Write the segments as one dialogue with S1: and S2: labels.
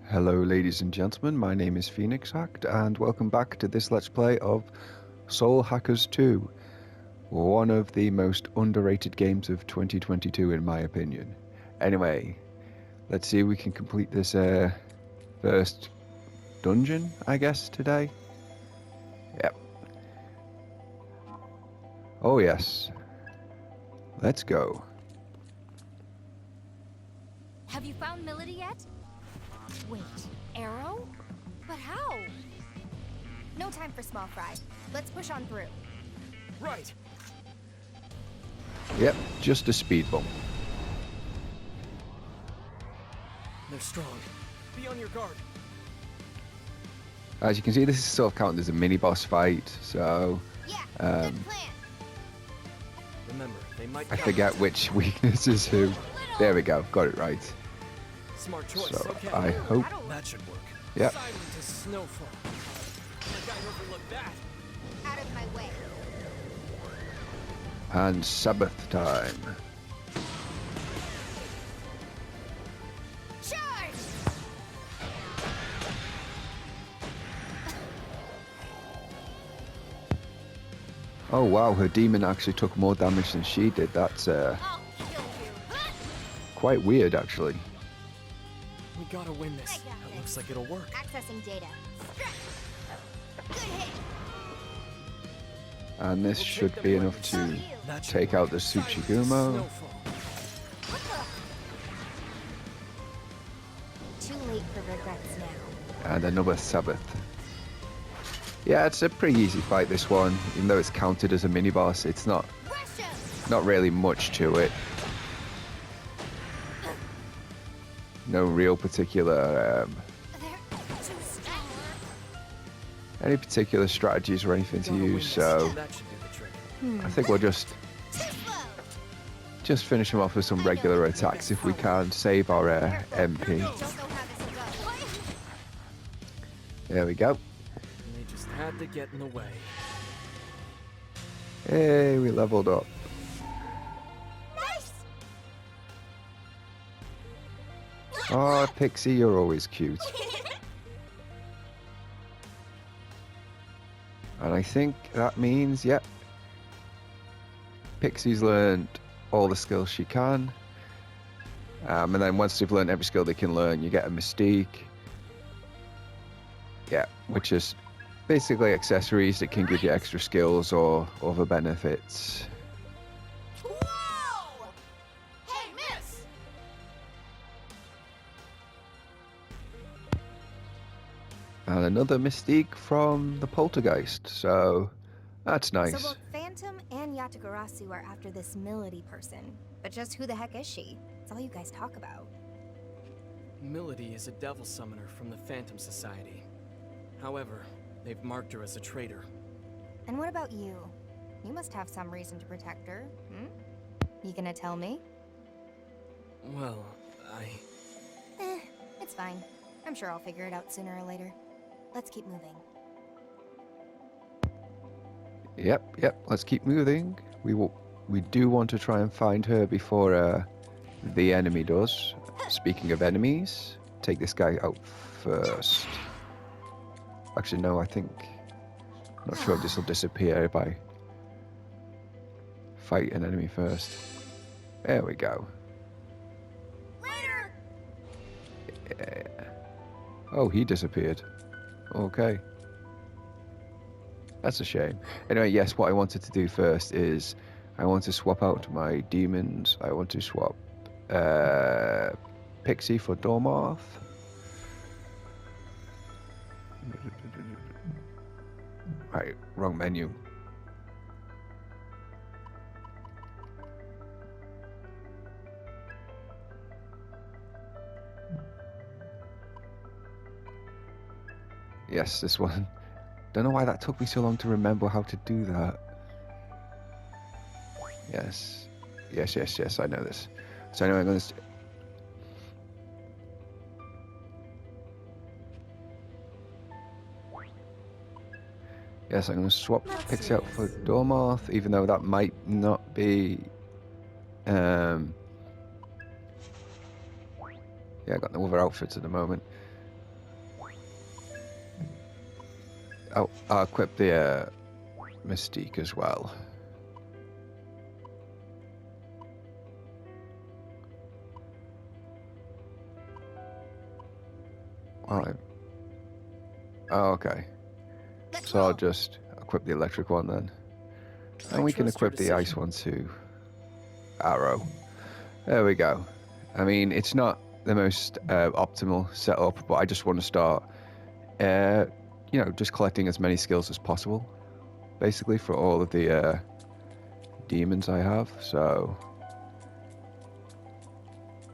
S1: Hello ladies and gentlemen, my name is Phoenix Hacked and welcome back to this Let's Play of Soul Hackers 2, one of the most underrated games of 2022 in my opinion. Anyway, let's see if we can complete this first dungeon, I guess, today. Yep. Oh yes. Let's go.
S2: Have you found Milady yet? Wait, Arrow? But how? No time for small fry. Let's push on through.
S3: Right.
S1: Yep, just a speed bump.
S3: They're strong. Be on your guard.
S1: As you can see, this is sort of counted as a mini boss fight, so
S2: Yeah, good plan.
S3: Remember, they might
S1: I
S3: come.
S1: forget which weakness is who. There we go, got it right.
S3: Smart choice.
S1: So
S3: Okay.
S1: I hope.
S3: That should work.
S1: Yep.
S3: Silent as snowfall. Like I overlooked that.
S2: Out of my way.
S1: And Sabbath time.
S2: Charge!
S1: Oh wow, her demon actually took more damage than she did. That's
S2: I'll kill you.
S1: quite weird actually.
S3: We gotta win this.
S2: I got
S3: That
S2: this.
S3: looks like it'll work.
S2: Accessing data. Strike. Good hit.
S1: And this should be enough to
S3: That should
S1: take
S3: work.
S1: out the
S3: Silent as
S1: Tsuchigumo.
S3: snowfall.
S2: What the? Too late for regrets now.
S1: And another Sabbath. Yeah, it's a pretty easy fight, this one. Even though it's counted as a mini boss, it's not really much to it. No real particular
S2: They're too strong.
S1: any particular strategies or anything to
S3: Gotta win
S1: use,
S3: this.
S1: so
S3: That should do the trick.
S1: I think we'll just
S2: Too slow.
S1: finish him off with some regular attacks if we can, save our MP.
S2: Don't know how this will go.
S1: There we go.
S3: And they just had to get in the way.
S1: Hey, we leveled up.
S2: Nice.
S1: Oh, Pixie, you're always cute. And I think that means, yep, Pixie's learned all the skills she can. And then once they've learned every skill they can learn, you get a Mystique. Yeah, which is basically accessories that can give you extra skills or other benefits.
S2: Whoa! Hey, miss!
S1: And another Mystique from the Poltergeist, so that's nice.
S2: So both Phantom and Yatagarasu are after this Milady person. But just who the heck is she? It's all you guys talk about.
S3: Milady is a devil summoner from the Phantom Society. However, they've marked her as a traitor.
S2: And what about you? You must have some reason to protect her, hmm? You gonna tell me?
S3: Well,
S2: It's fine. I'm sure I'll figure it out sooner or later. Let's keep moving.
S1: Yep, let's keep moving. We do want to try and find her before the enemy does. Speaking of enemies, take this guy out first. Actually, no, I think... Not sure if this will disappear if I fight an enemy first. There we go.
S2: Later!
S1: Yeah. Oh, he disappeared. Okay. That's a shame. Anyway, yes, what I wanted to do first is I want to swap out my demons. I want to swap Pixie for Dormoth. Right, wrong menu. Yes, this one. Don't know why that took me so long to remember how to do that. Yes. Yes, I know this. So anyway, I'm going to... Yes, I'm going to swap Pixie out for Dormoth, even though that might not be... Yeah, I got no other outfits at the moment. Oh, I'll equip the Mystique as well. Well, oh, okay.
S2: Let's
S1: So I'll
S2: roll.
S1: just equip the electric one then.
S3: I
S1: And we can
S3: trust your
S1: equip the ice
S3: decision.
S1: one too. Arrow. There we go. I mean, it's not the most optimal setup, but I just want to start, you know, just collecting as many skills as possible, basically, for all of the demons I have. So,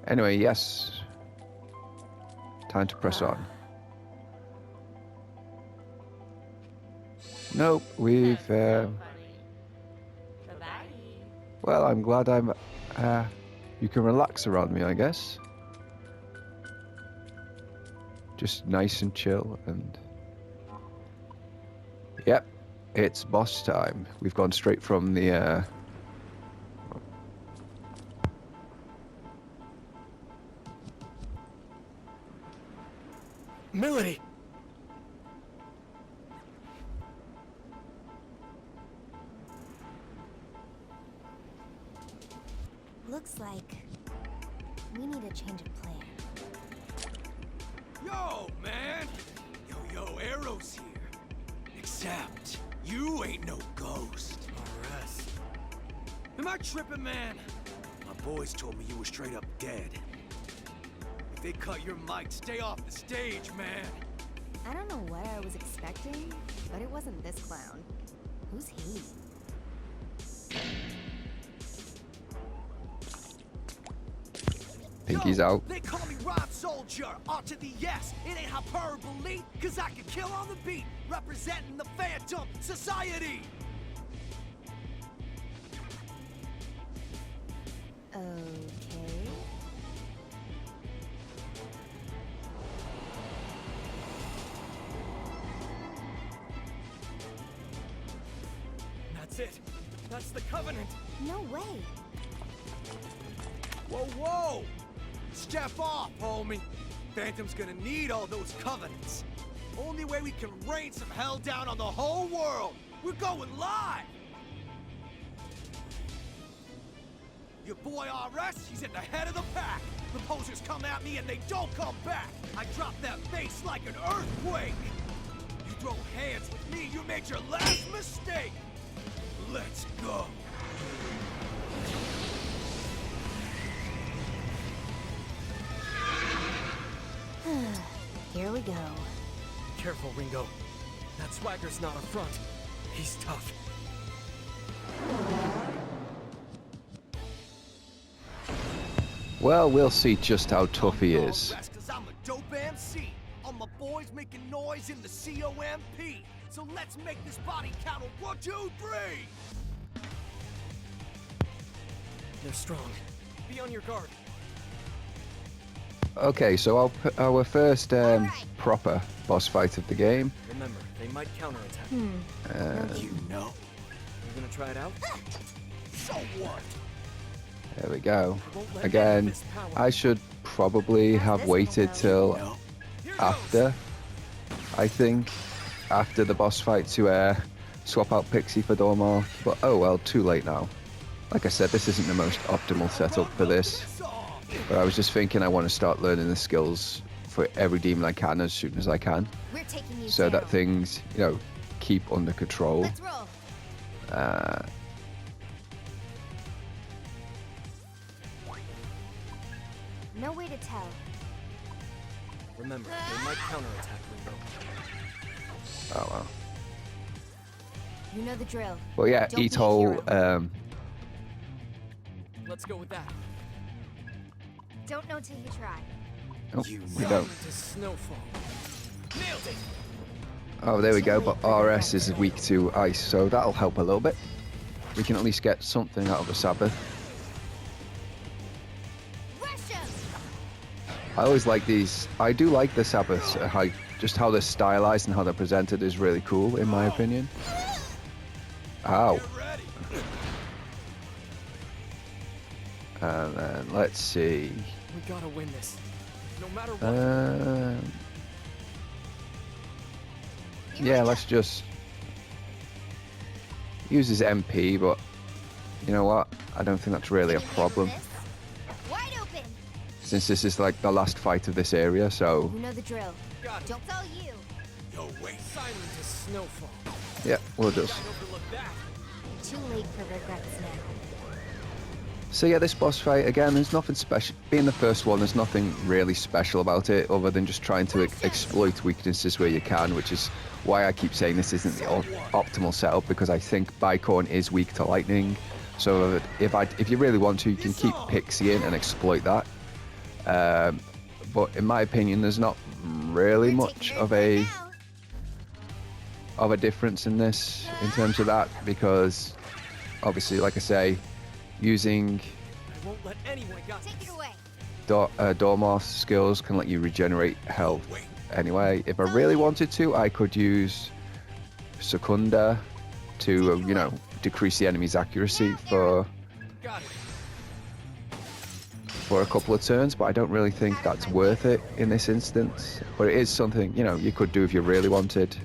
S1: anyway, yes. Time to press on. Nope, we've. Well, I'm glad I'm. You can relax around me, I guess. Just nice and chill and. Yep, it's boss time. We've gone straight from the.
S3: Milady!
S2: Looks like we need a change of plan.
S4: Yo, man! Yo, Arrow's here. Except, you ain't no ghost.
S3: RS.
S4: Am I tripping, man? My boys told me you were straight up dead. If they cut your mic, stay off the stage, man.
S2: I don't know what I was expecting, but it wasn't this clown. Who's he?
S1: Pinky's
S4: Yo,
S1: out.
S4: They call me Rhyme Soldier, R to the S. It ain't hyperbole, cause I can kill on the beat, representing the Phantom Society.
S2: Okay.
S3: That's it. That's the Covenant.
S2: No way.
S4: Whoa! Step off, homie. Phantom's gonna need all those covenants. Only way we can rain some hell down on the whole world. We're going live. Your boy RS, he's at the head of the pack. The posers come at me and they don't come back. I drop that bass like an earthquake. You throw hands with me, you made your last mistake. Let's go.
S2: Here we go.
S3: Careful, Ringo. That swagger's not a front. He's tough.
S1: Well, we'll see just how tough he is.
S4: Cause I'm a dope MC. All my boys making noise in the COMP. So let's make this body count on 1, 2, 3.
S3: They're strong. Be on your guard.
S1: Okay, so our first proper boss fight of the game.
S3: Remember, they might counterattack.
S4: You know.
S3: You gonna try it out?
S4: So what?
S1: There we go.
S3: I won't let
S1: Again,
S3: this power.
S1: I should probably have
S2: this
S1: waited
S2: gonna
S1: till
S4: No.
S1: after, I think, after the boss fight to swap out Pixie for Dormoth, but oh well, too late now. Like I said, this isn't the most optimal setup for this, but I was just thinking I want to start learning the skills for every demon I can as soon as I can,
S2: We're taking you
S1: so
S2: down.
S1: that things, you know, keep under control.
S2: Let's roll. No way to tell.
S3: Remember, they might counterattack, Ringo.
S1: Oh well.
S2: You know the drill.
S1: Well, yeah,
S2: Don't be a
S1: Etol,
S2: hero.
S3: Let's go with that.
S2: Don't know till you try.
S1: oh,
S4: You
S1: we
S4: know.
S1: don't.
S3: To snowfall.
S4: Nailed it.
S1: Oh, there we go, but RS is weak to ice, so that'll help a little bit. We can at least get something out of the Sabbath.
S2: Rush him!
S1: I always like these. I do like the Sabbaths. Just how they're stylized and how they're presented is really cool, in my opinion. Ow.
S4: Get ready.
S1: And then let's see.
S3: We gotta win this. No matter what.
S1: Yeah, let's just use his MP, but you know what? I don't think that's really a problem.
S2: Wide open.
S1: Since this is like the last fight of this area, so
S2: You know the drill.
S3: Got it.
S2: Don't tell you.
S4: Yo, wait.
S3: Silent as snowfall.
S1: yeah, we'll just.
S3: Can't overlook that.
S2: Too late for regrets now.
S1: So yeah, this boss fight, again, there's nothing special. Being the first one, there's nothing really special about it other than just trying to exploit weaknesses where you can, which is why I keep saying this isn't the optimal setup, because I think Bicorn is weak to lightning. So if you really want to, you can keep Pixie in and exploit that. But in my opinion, there's not really much of a difference in this in terms of that, because obviously, like I say, using
S3: I won't let anyone got
S2: Take it away.
S1: Dormoth's skills can let you regenerate health. Anyway, if I really wanted to, I could use Secunda to, you know, decrease the enemy's accuracy for
S3: Got it.
S1: a couple of turns, but I don't really think that's worth it in this instance. But it is something, you know, you could do if you really wanted.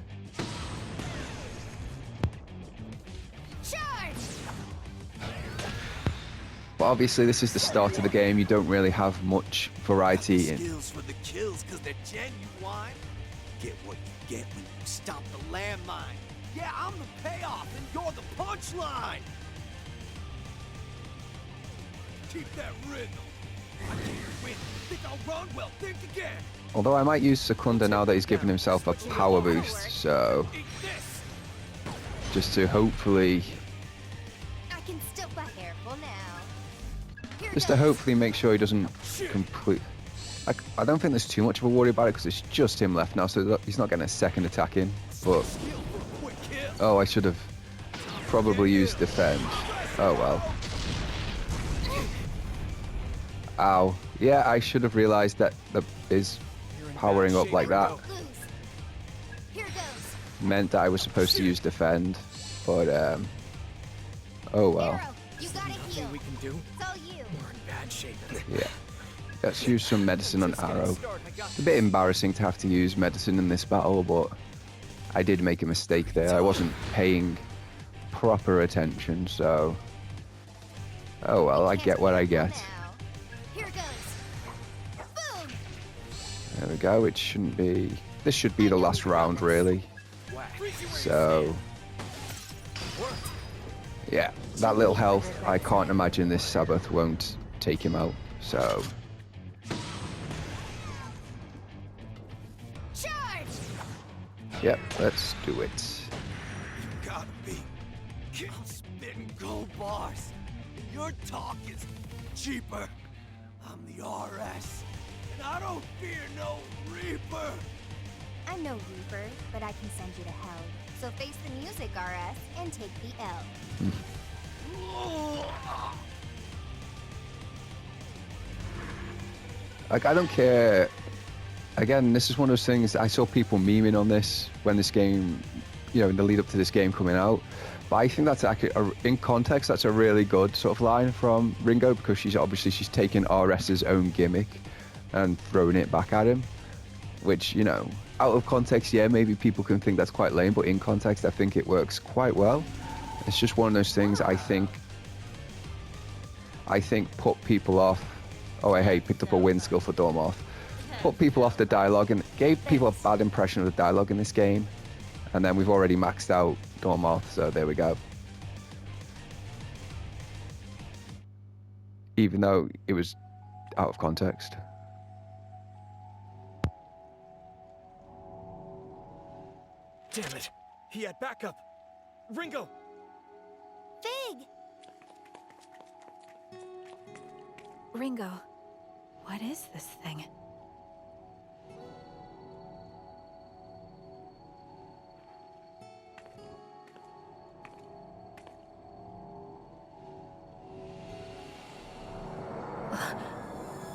S2: Charge!
S1: But obviously, this is the start of the game. You don't really have much variety in.
S4: Skills for the kills, cause they're genuine. Get what you get when you stomp the landmine. Yeah, I'm the payoff, and you're the punchline. Keep that rhythm. I can't win. Think I'll run? Well, think again.
S1: Although I might use Secunda now that he's given himself a power boost, so
S4: Eat this.
S1: just to hopefully,
S2: I can still be careful now. Here
S1: just to
S2: goes.
S1: hopefully make sure he doesn't complete. I don't think there's too much of a worry about it because it's just him left now, so he's not getting a second attack in. But
S4: Skill for a quick kill.
S1: oh, I should have probably used defend. Oh well. Ow. Yeah, I should have realized that is powering up like that.
S2: Lose. Here goes.
S1: Meant that I was supposed to use defend, but oh well.
S2: Arrow, you gotta heal.
S3: Nothing we can do.
S2: It's all you.
S3: We're in bad shape.
S1: Yeah. Let's use some medicine on
S3: Just getting
S1: Arrow.
S3: started. I got
S1: It's a bit embarrassing to have to use medicine in this battle, but I did make a mistake there. I wasn't paying proper attention, so oh well, I get what I get.
S2: Now. Here goes. Boom!
S1: There we go. It shouldn't be. This should be the last round, really.
S3: whack.
S1: So yeah, that little health. I can't imagine this Sabbath won't take him out. So
S2: Charge!
S1: yep, let's do it.
S4: You gotta be. I'm spitting gold bars. Your talk is cheaper. I'm the RS, and I don't fear no Reaper.
S2: I'm no Reaper, but I can send you to hell. So face the music, RS, and take the L.
S1: Like, I don't care. Again, this is one of those things. I saw people memeing on this when this game, you know, in the lead up to this game coming out. But I think that's actually, in context, that's a really good sort of line from Ringo, because she's taken RS's own gimmick and thrown it back at him. Which, you know, out of context, yeah, maybe people can think that's quite lame, but in context, I think it works quite well. It's just one of those things I think put people off. Oh, hey, picked up a wind skill for Dormoth. Put people off the dialogue and gave people a bad impression of the dialogue in this game. And then we've already maxed out Dormoth, so there we go. Even though it was out of context.
S3: Damn it. He had backup. Ringo!
S2: Fig!
S5: Ringo, what is this thing?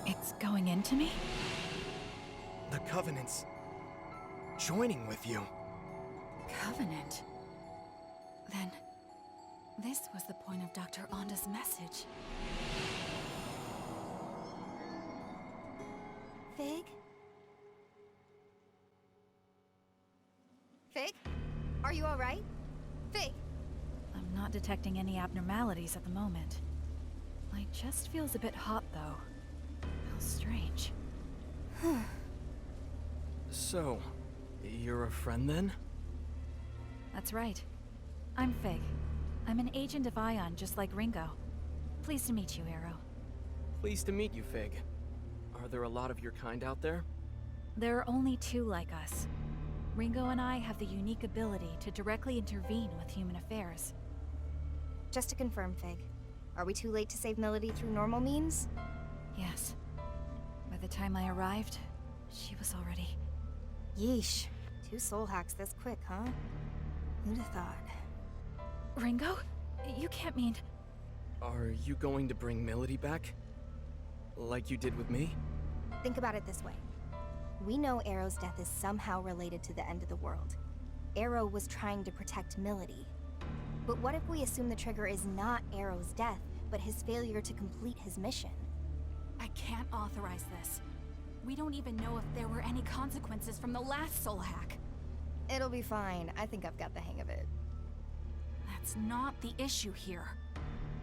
S5: It's going into me?
S3: The Covenant's joining with you.
S5: Covenant? Then, this was the point of Dr. Onda's message.
S2: Fig? Fig? Are you alright? Fig!
S5: I'm not detecting any abnormalities at the moment. Light just feels a bit hot, though. How strange.
S3: So, you're a friend then?
S5: That's right. I'm Fig. I'm an agent of Ion, just like Ringo. Pleased to meet you, Arrow.
S3: Pleased to meet you, Fig. Are there a lot of your kind out there?
S5: There are only 2 like us. Ringo and I have the unique ability to directly intervene with human affairs.
S2: Just to confirm, Fig, are we too late to save Milady through normal means?
S5: Yes. By the time I arrived, she was already...
S2: Yeesh. 2 soul hacks this quick, huh? Who'd have thought?
S5: Ringo? You can't mean...
S3: Are you going to bring Milady back? Like you did with me?
S2: Think about it this way. We know Arrow's death is somehow related to the end of the world. Arrow was trying to protect Milady. But what if we assume the trigger is not Arrow's death, but his failure to complete his mission?
S5: I can't authorize this. We don't even know if there were any consequences from the last soul hack.
S2: It'll be fine. I think I've got the hang of it.
S5: That's not the issue here.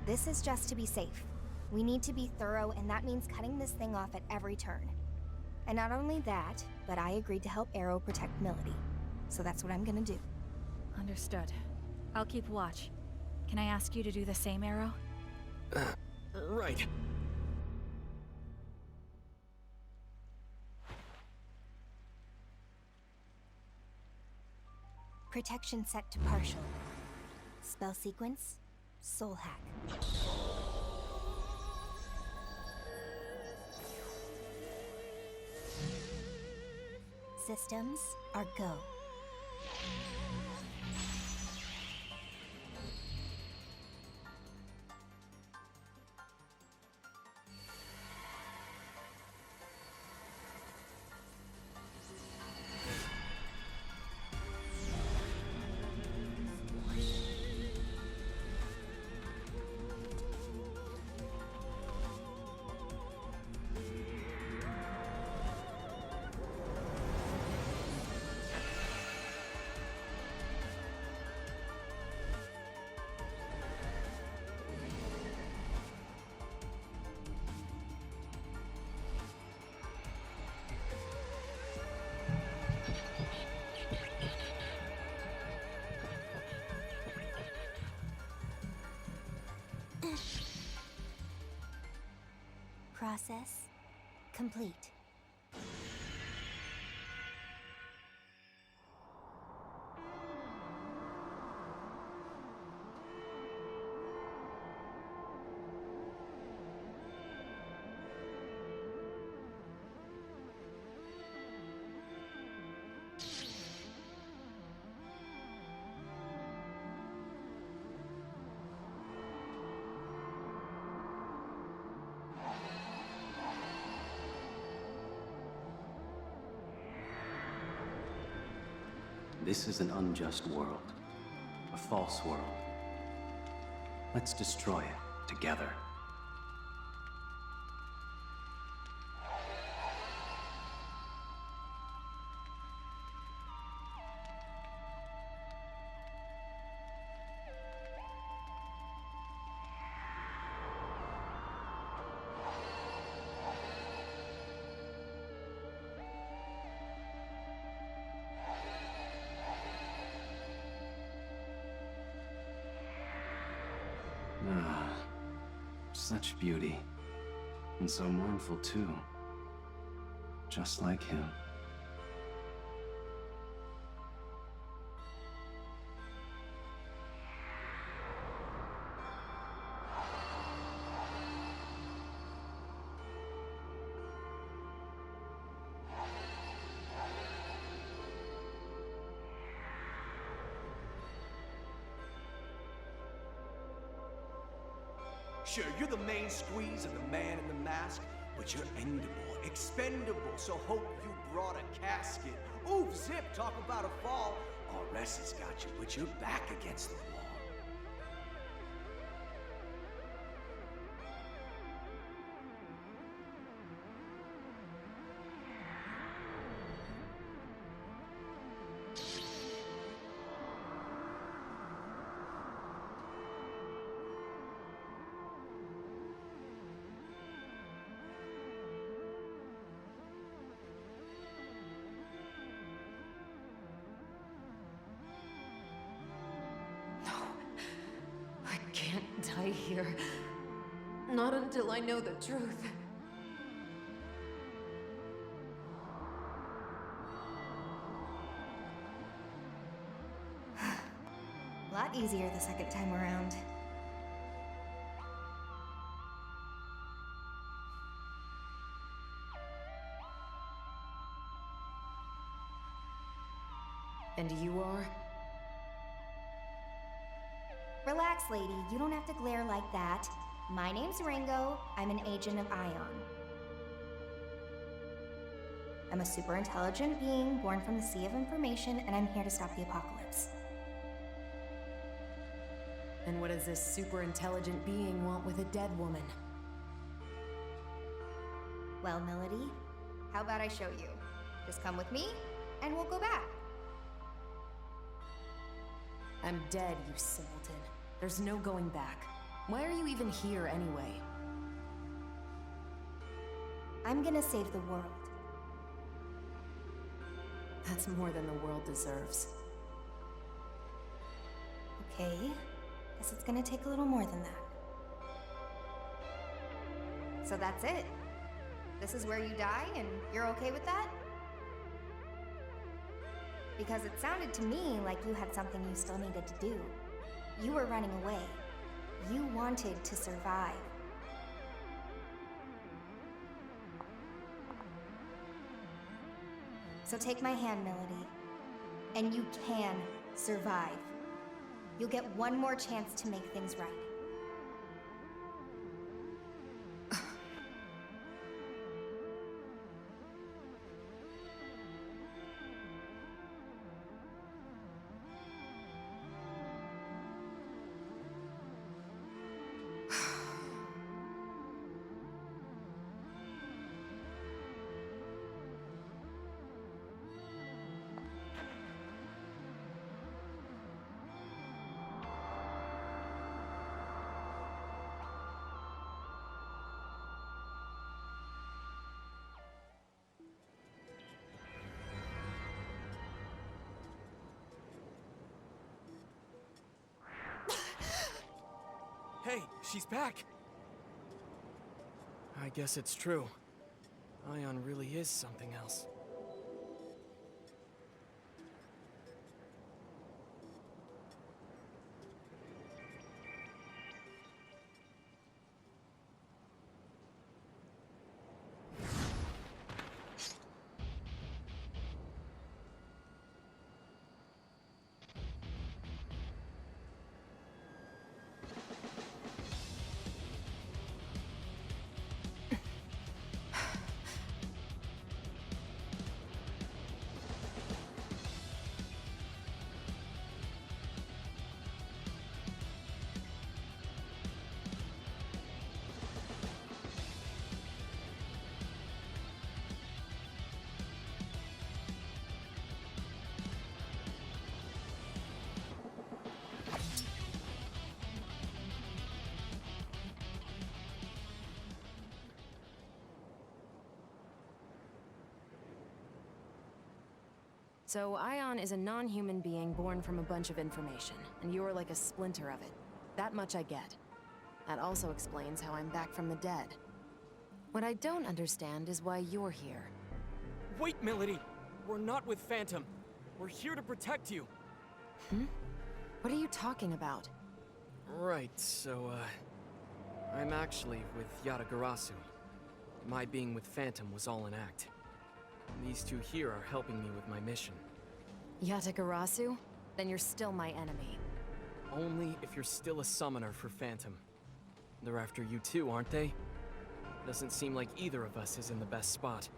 S2: This is just to be safe. We need to be thorough, and that means cutting this thing off at every turn. And not only that, but I agreed to help Arrow protect Milady. So that's what I'm gonna do.
S5: Understood. I'll keep watch. Can I ask you to do the same, Arrow?
S3: Right.
S2: Protection set to partial. Spell sequence, soul hack. Systems are go. Process complete.
S6: This is an unjust world. A false world. Let's destroy it together. Ah, such beauty. And so mournful, too. Just like him.
S4: Sure, you're the main squeeze of the man in the mask, but you're endable, expendable, so hope you brought a casket. Oof, zip, talk about a fall. RS has got you, but you're back against the wall.
S7: of here. Not until I know the truth.
S2: A lot easier the second time around.
S7: And you are?
S2: Relax, lady. You don't have to glare like that. My name's Ringo. I'm an agent of Ion. I'm a super intelligent being born from the Sea of Information, and I'm here to stop the apocalypse.
S7: And what does this super intelligent being want with a dead woman?
S2: Well, Milady, how about I show you? Just come with me, and we'll go back.
S7: I'm dead, you simpleton. There's no going back. Why are you even here anyway?
S2: I'm gonna save the world.
S7: That's more than the world deserves.
S2: Okay, guess it's gonna take a little more than that. So that's it. This is where you die, and you're okay with that? Because it sounded to me like you had something you still needed to do. You were running away. You wanted to survive. So take my hand, Milady, and you can survive. You'll get one more chance to make things right.
S3: Hey, she's back! I guess it's true. Ion really is something else.
S7: So, Ion is a non-human being born from a bunch of information, and you're like a splinter of it. That much I get. That also explains how I'm back from the dead. What I don't understand is why you're here.
S3: Wait, Milady! We're not with Phantom. We're here to protect you.
S7: Hmm? What are you talking about?
S3: Right, so, I'm actually with Yatagarasu. My being with Phantom was all an act. These two here are helping me with my mission.
S7: Yatagarasu? Then you're still my enemy.
S3: Only if you're still a summoner for Phantom. They're after you too, aren't they? Doesn't seem like either of us is in the best spot.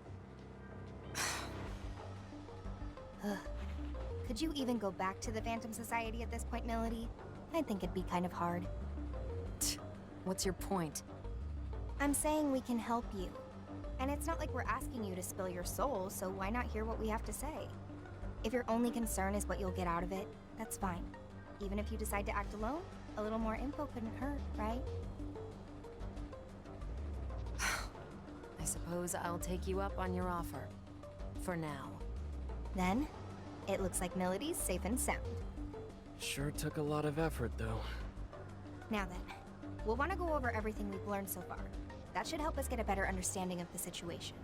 S2: Could you even go back to the Phantom Society at this point, Milady? I think it'd be kind of hard.
S7: What's your point?
S2: I'm saying we can help you. And it's not like we're asking you to spill your soul, so why not hear what we have to say? If your only concern is what you'll get out of it, that's fine. Even if you decide to act alone, a little more info couldn't hurt, right?
S7: I suppose I'll take you up on your offer. For now.
S2: Then, it looks like Milady's safe and sound.
S3: Sure took a lot of effort, though.
S2: Now then, We'll want to go over everything we've learned so far. That should help us get a better understanding of the situation.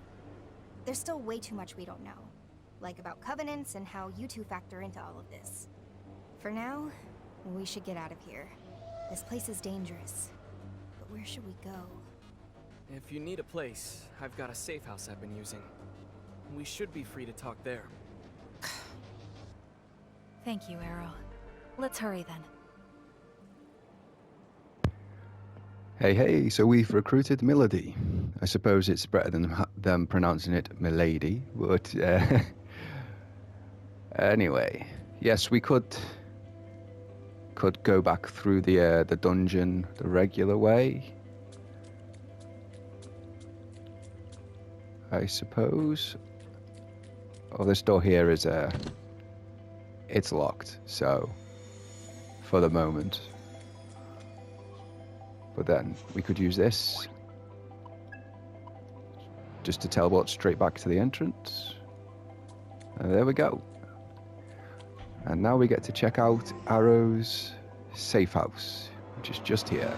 S2: There's still way too much we don't know, like about covenants and how you two factor into all of this. For now, we should get out of here. This place is dangerous. But where should we go?
S3: If you need a place, I've got a safe house I've been using. We should be free to talk there.
S5: Thank you, Arrow. Let's hurry then.
S1: Hey, so we've recruited Milady. I suppose it's better than them pronouncing it Milady, but anyway, yes, we could go back through the dungeon the regular way, I suppose. Oh, this door here is it's locked, so for the moment. But then we could use this just to teleport straight back to the entrance. And there we go. And now we get to check out Arrow's safe house, which is just here.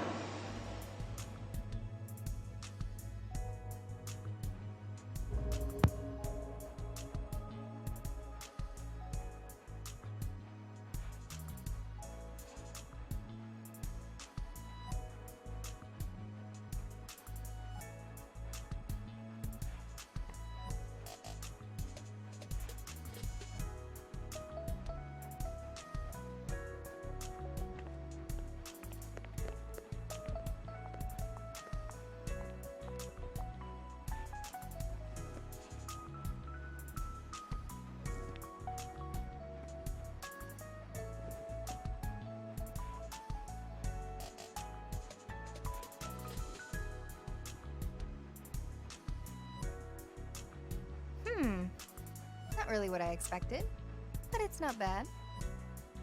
S2: Not really what I expected, but it's not bad.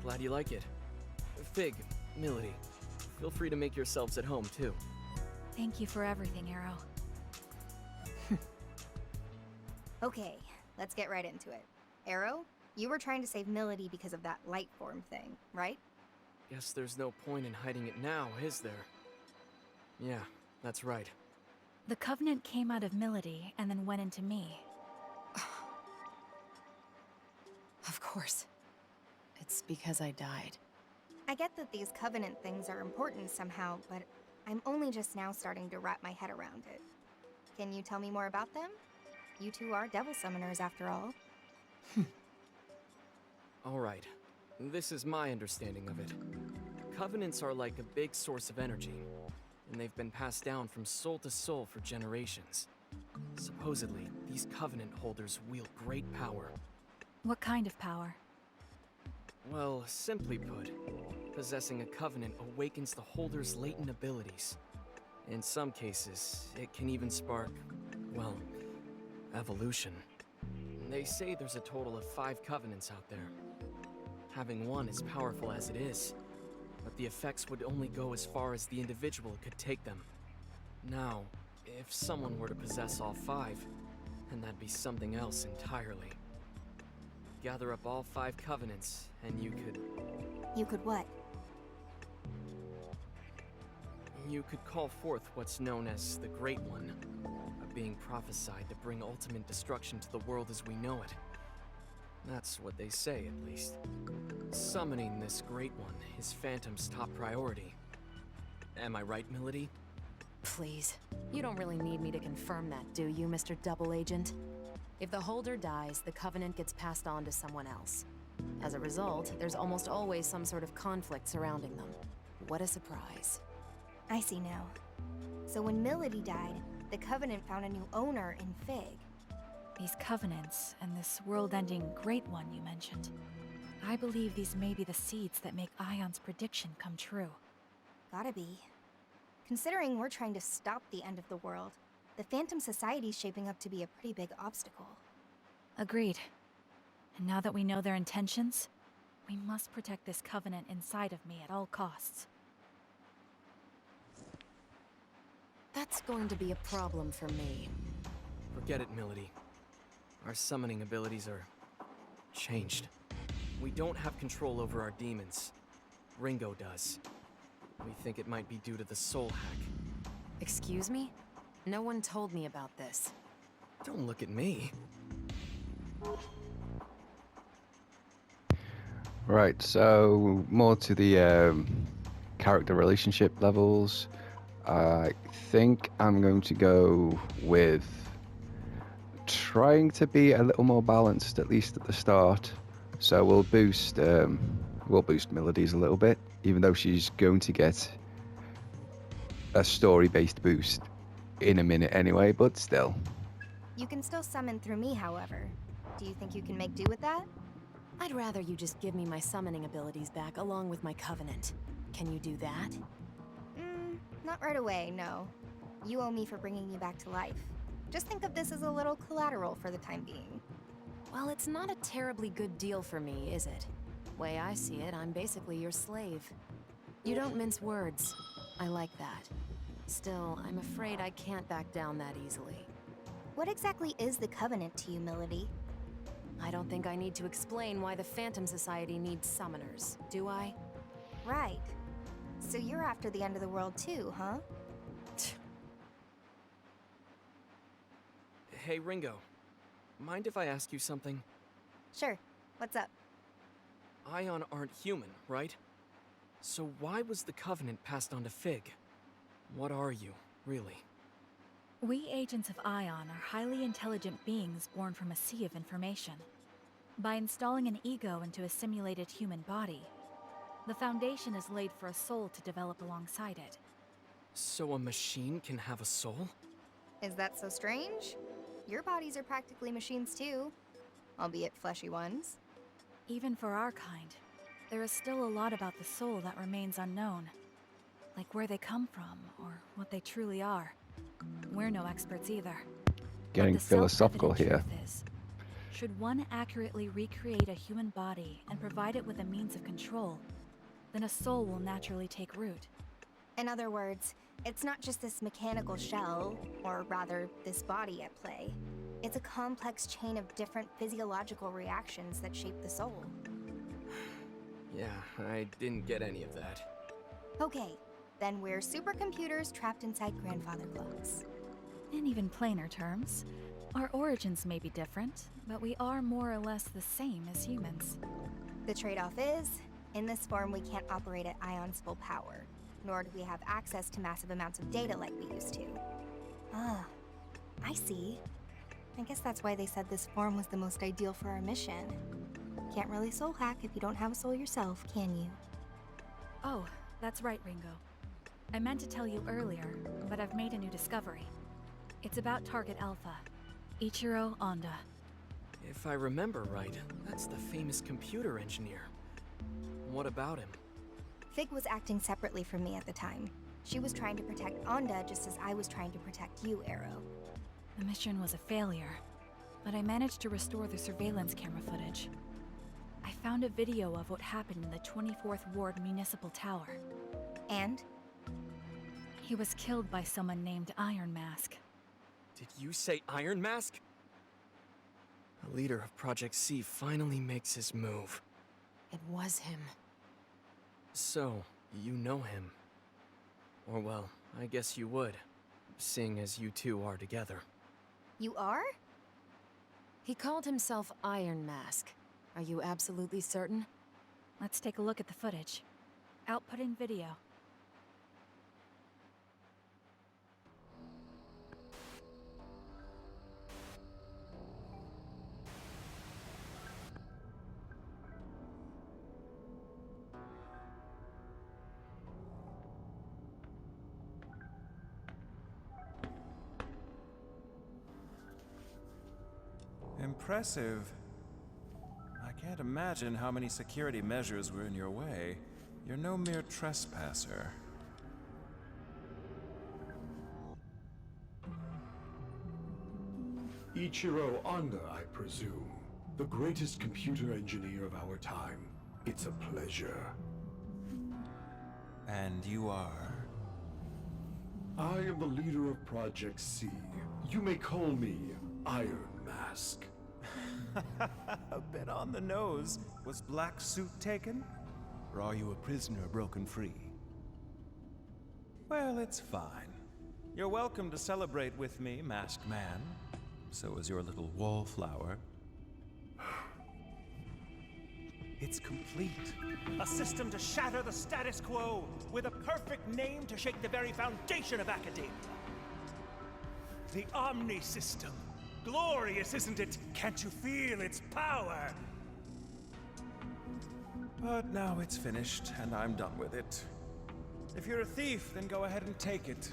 S3: Glad you like it. Fig, Milady, feel free to make yourselves at home, too.
S5: Thank you for everything, Arrow.
S2: Okay, let's get right into it. Arrow, you were trying to save Milady because of that light form thing, right?
S3: Guess there's no point in hiding it now, is there? Yeah, that's right.
S5: The Covenant came out of Milady and then went into me.
S7: Of course. It's because I died.
S2: I get that these Covenant things are important somehow, but I'm only just now starting to wrap my head around it. Can you tell me more about them? You two are devil summoners after all.
S3: Alright, this is my understanding of it. Covenants are like a big source of energy, and they've been passed down from soul to soul for generations. Supposedly, these Covenant holders wield great power.
S5: What kind of power?
S3: Well, simply put, possessing a Covenant awakens the holder's latent abilities. In some cases, it can even spark, well, evolution. They say there's a total of 5 Covenants out there. Having one is powerful as it is, but the effects would only go as far as the individual could take them. Now, if someone were to possess all 5, then that'd be something else entirely. Gather up all 5 Covenants, and you could...
S2: You could what?
S3: You could call forth what's known as the Great One, a being prophesied to bring ultimate destruction to the world as we know it. That's what they say, at least. Summoning this Great One is Phantom's top priority. Am I right, Milady?
S7: Please. You don't really need me to confirm that, do you, Mr. Double Agent? If the holder dies, the Covenant gets passed on to someone else. As a result, there's almost always some sort of conflict surrounding them. What a surprise.
S2: I see now. So when Milady died, the Covenant found a new owner in Fig.
S5: These Covenants and this world-ending Great One you mentioned. I believe these may be the seeds that make Ion's prediction come true.
S2: Gotta be. Considering we're trying to stop the end of the world, the Phantom Society's shaping up to be a pretty big obstacle.
S5: Agreed. And now that we know their intentions, we must protect this Covenant inside of me at all costs.
S7: That's going to be a problem for me.
S3: Forget it, Milady. Our summoning abilities are... changed. We don't have control over our demons. Ringo does. We think it might be due to the soul hack.
S7: Excuse me? No one told me about this.
S3: Don't look at me.
S1: Right, so more to the character relationship levels. I think I'm going to go with trying to be a little more balanced, at least at the start. So we'll boost Milady's a little bit, even though she's going to get a story-based boost in a minute anyway, but still.
S2: You can still summon through me, however. Do you think you can make do with that?
S7: I'd rather you just give me my summoning abilities back along with my covenant. Can you do that?
S2: Not right away, no. You owe me for bringing you back to life. Just think of this as a little collateral for the time being.
S7: Well, it's not a terribly good deal for me, is it? Way I see it, I'm basically your slave. You don't mince words. I like that. Still, I'm afraid I can't back down that easily.
S2: What exactly is the Covenant to you, Milady?
S7: I don't think I need to explain why the Phantom Society needs summoners, do I?
S2: Right. So you're after the end of the world too, huh?
S3: Hey, Ringo. Mind if I ask you something?
S2: Sure. What's up?
S3: Ion aren't human, right? So why was the Covenant passed on to Fig? What are you, really?
S5: We agents of Ion are highly intelligent beings born from a sea of information. By installing an ego into a simulated human body, the foundation is laid for a soul to develop alongside it.
S3: So a machine can have a soul?
S2: Is that so strange? Your bodies are practically machines too, albeit fleshy ones.
S5: Even for our kind, there is still a lot about the soul that remains unknown. Like where they come from, or what they truly are. We're no experts either.
S1: Getting
S5: But the
S1: philosophical
S5: self-evident
S1: here.
S5: truth is, should one accurately recreate a human body and provide it with a means of control, then a soul will naturally take root.
S2: In other words, it's not just this mechanical shell, or rather, this body at play. It's a complex chain of different physiological reactions that shape the soul.
S3: Yeah, I didn't get any of that.
S2: Okay, then we're supercomputers trapped inside grandfather clocks.
S5: In even plainer terms, our origins may be different, but we are more or less the same as humans.
S2: The trade-off is, in this form we can't operate at Ion's full power, nor do we have access to massive amounts of data like we used to. Ah, I see. I guess that's why they said this form was the most ideal for our mission. Can't really soul hack if you don't have a soul yourself, can you?
S5: Oh, that's right, Ringo. I meant to tell you earlier, but I've made a new discovery. It's about Target Alpha, Ichiro Honda.
S3: If I remember right, that's the famous computer engineer. What about him?
S2: Fig was acting separately from me at the time. She was trying to protect Onda just as I was trying to protect you, Arrow.
S5: The mission was a failure, but I managed to restore the surveillance camera footage. I found a video of what happened in the 24th Ward Municipal Tower.
S2: And?
S5: He was killed by someone named Iron Mask.
S3: Did you say Iron Mask? The leader of Project C finally makes his move.
S7: It was him.
S3: So, you know him. Or well, I guess you would, seeing as you two are together.
S2: You are?
S7: He called himself Iron Mask. Are you absolutely certain?
S5: Let's take a look at the footage. Outputting video.
S8: Impressive. I can't imagine how many security measures were in your way. You're no mere trespasser.
S9: Ichiro Honda, I presume. The greatest computer engineer of our time. It's a pleasure.
S8: And you are?
S9: I am the leader of Project C. You may call me Iron Mask.
S8: A bit on the nose. Was Black Suit taken? Or are you a prisoner broken free? Well, it's fine. You're welcome to celebrate with me, Masked Man. So is your little wallflower.
S10: It's complete. A system to shatter the status quo, with a perfect name to shake the very foundation of academia. The Omni System. Glorious, isn't it? Can't you feel its power?
S8: But now it's finished, and I'm done with it. If you're a thief, then go ahead and take it.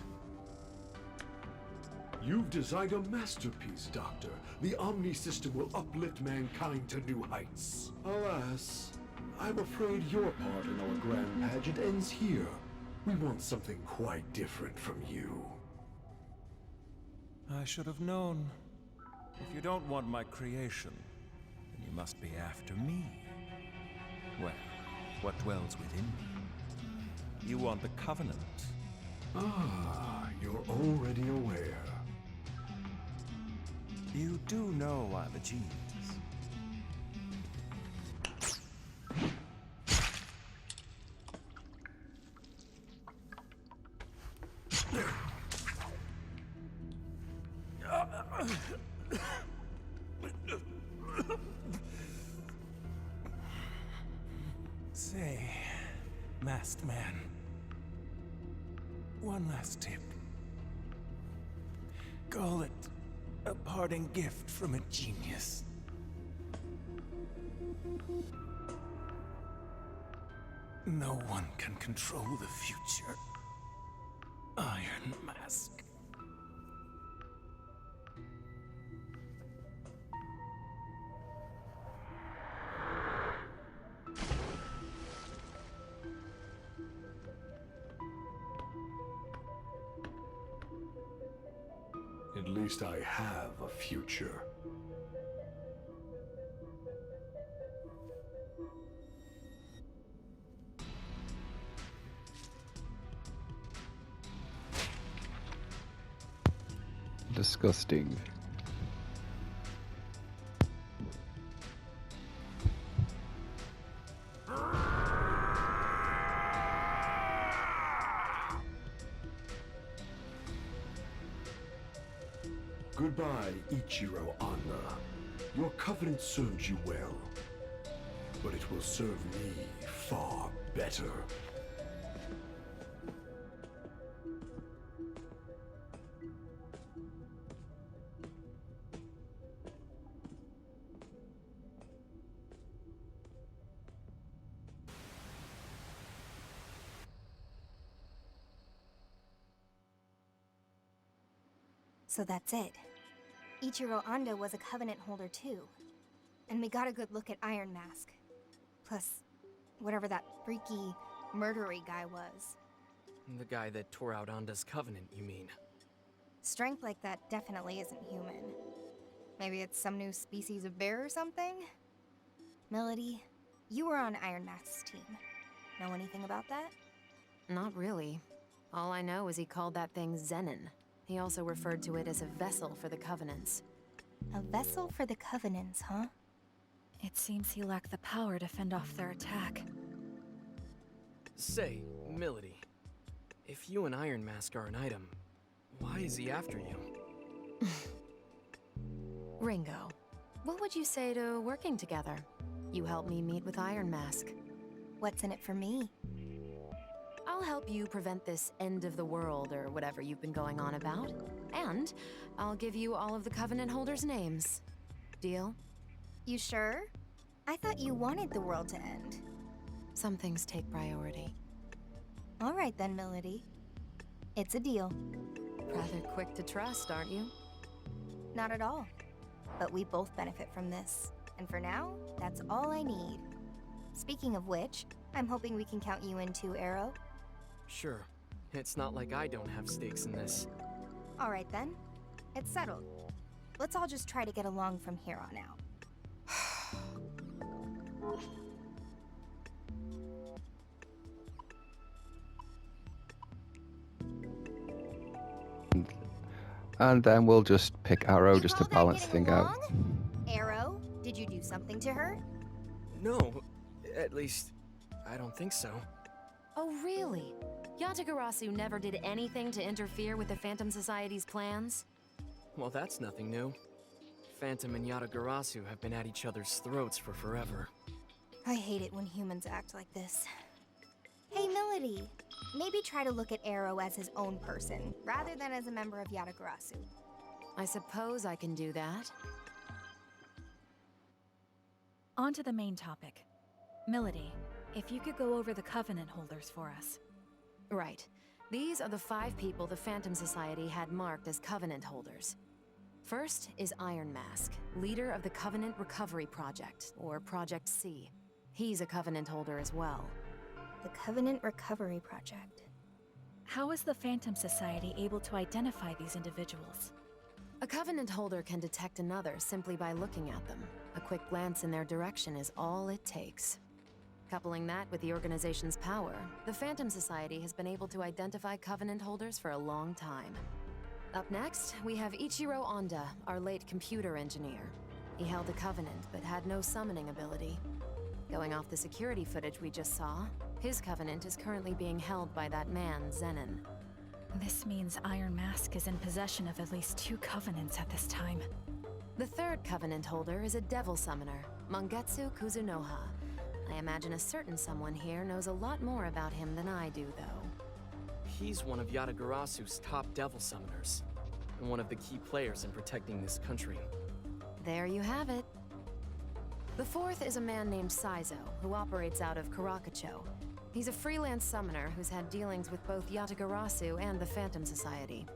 S9: You've designed a masterpiece, Doctor. The Omni System will uplift mankind to new heights. Alas, I'm afraid your part in our grand pageant ends here. We want something quite different from you.
S8: I should have known. If you don't want my creation, then you must be after me. Well, what dwells within me? You want the Covenant.
S9: Ah, you're already aware.
S8: You do know I'm a genius.
S10: Say, Masked Man, one last tip. Call it a parting gift from a genius. No one can control the future. Iron Mask.
S9: At least I have a future.
S1: Disgusting.
S9: Goodbye, Ichiro Anna. Your covenant served you well, but it will serve me far better.
S2: So that's it. Ichiro Anda was a Covenant holder too. And we got a good look at Iron Mask. Plus, whatever that freaky, murdery guy was.
S3: The guy that tore out Anda's covenant, you mean?
S2: Strength like that definitely isn't human. Maybe it's some new species of bear or something? Milady, you were on Iron Mask's team. Know anything about that?
S7: Not really. All I know is he called that thing Zenon. He also referred to it as a vessel for the Covenants.
S2: A vessel for the Covenants, huh?
S5: It seems he lacked the power to fend off their attack.
S3: Say, Milady, if you and Iron Mask are an item, why is he after you?
S7: Ringo, what would you say to working together? You help me meet with Iron Mask.
S2: What's in it for me?
S7: I'll help you prevent this end of the world or whatever you've been going on about. And I'll give you all of the Covenant holders' names. Deal?
S2: You sure? I thought you wanted the world to end.
S7: Some things take priority.
S2: All right then, Milady. It's a deal.
S7: Rather quick to trust, aren't you?
S2: Not at all. But we both benefit from this. And for now, that's all I need. Speaking of which, I'm hoping we can count you in too, Arrow.
S3: Sure. It's not like I don't have stakes in this.
S2: All right then. It's settled. Let's all just try to get along from here on out.
S1: And then we'll just pick Arrow
S2: You
S1: just to
S2: call that
S1: balance
S2: getting
S1: thing out.
S2: along? Arrow, did you do something to her?
S3: No, at least, I don't think so.
S7: Oh, really? Yatagarasu never did anything to interfere with the Phantom Society's plans?
S3: Well, that's nothing new. Phantom and Yatagarasu have been at each other's throats for forever.
S2: I hate it when humans act like this. Hey, Milady. Maybe try to look at Arrow as his own person, rather than as a member of Yatagarasu.
S7: I suppose I can do that.
S5: On to the main topic. Milady, if you could go over the Covenant holders for us.
S7: Right. These are the 5 people the Phantom Society had marked as Covenant holders. First is Iron Mask, leader of the Covenant Recovery Project, or Project C. He's a Covenant holder as well.
S2: The Covenant Recovery Project.
S5: How is the Phantom Society able to identify these individuals?
S7: A Covenant holder can detect another simply by looking at them. A quick glance in their direction is all it takes. Coupling that with the organization's power, the Phantom Society has been able to identify Covenant holders for a long time. Up next, we have Ichiro Onda, our late computer engineer. He held a Covenant, but had no summoning ability. Going off the security footage we just saw, his Covenant is currently being held by that man, Zenon.
S5: This means Iron Mask is in possession of at least 2 Covenants at this time.
S7: The third Covenant holder is a Devil Summoner, Mangetsu Kuzunoha. I imagine a certain someone here knows a lot more about him than I do, though.
S3: He's one of Yatagarasu's top Devil Summoners, and one of the key players in protecting this country.
S7: There you have it. The fourth is a man named Saizo, who operates out of Karakacho. He's a freelance summoner who's had dealings with both Yatagarasu and the Phantom Society.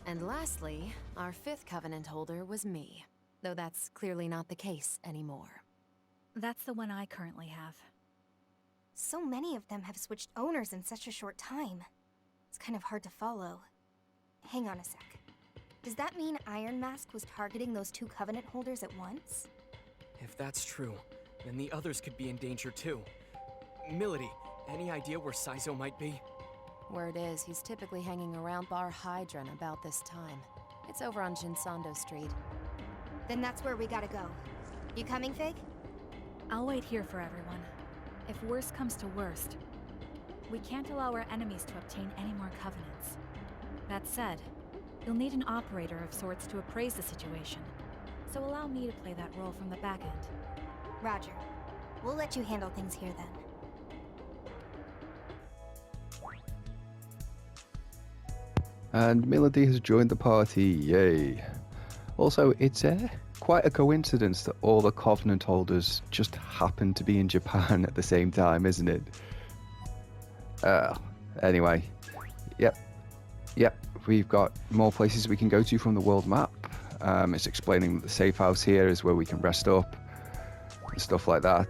S7: And lastly, our 5th Covenant holder was me, though that's clearly not the case anymore.
S5: That's the one I currently have.
S2: So many of them have switched owners in such a short time. It's kind of hard to follow. Hang on a sec. Does that mean Iron Mask was targeting those 2 Covenant holders at once?
S3: If that's true, then the others could be in danger too. Milady, any idea where Saizo might be?
S7: Word is, he's typically hanging around Bar Hydron about this time. It's over on Shinsando Street.
S2: Then that's where we gotta go. You coming, Fig?
S5: I'll wait here for everyone. If worst comes to worst, we can't allow our enemies to obtain any more Covenants. That said, you'll need an operator of sorts to appraise the situation, so allow me to play that role from the back end.
S2: Roger. We'll let you handle things here then.
S1: And Milady has joined the party, yay. Also, it's quite a coincidence that all the Covenant holders just happen to be in Japan at the same time, isn't it? Anyway, yep, we've got more places we can go to from the world map. It's explaining that the safe house here is where we can rest up and stuff like that.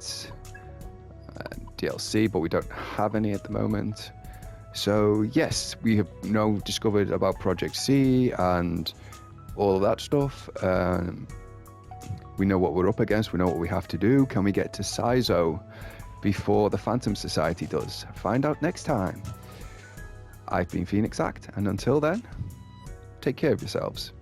S1: DLC, but we don't have any at the moment. So yes, we have now discovered about Project C and all of that stuff. We know what we're up against, we know what we have to do. Can we get to Saizo before the Phantom Society does? Find out next time. I've been Phoenix Act, and until then, take care of yourselves.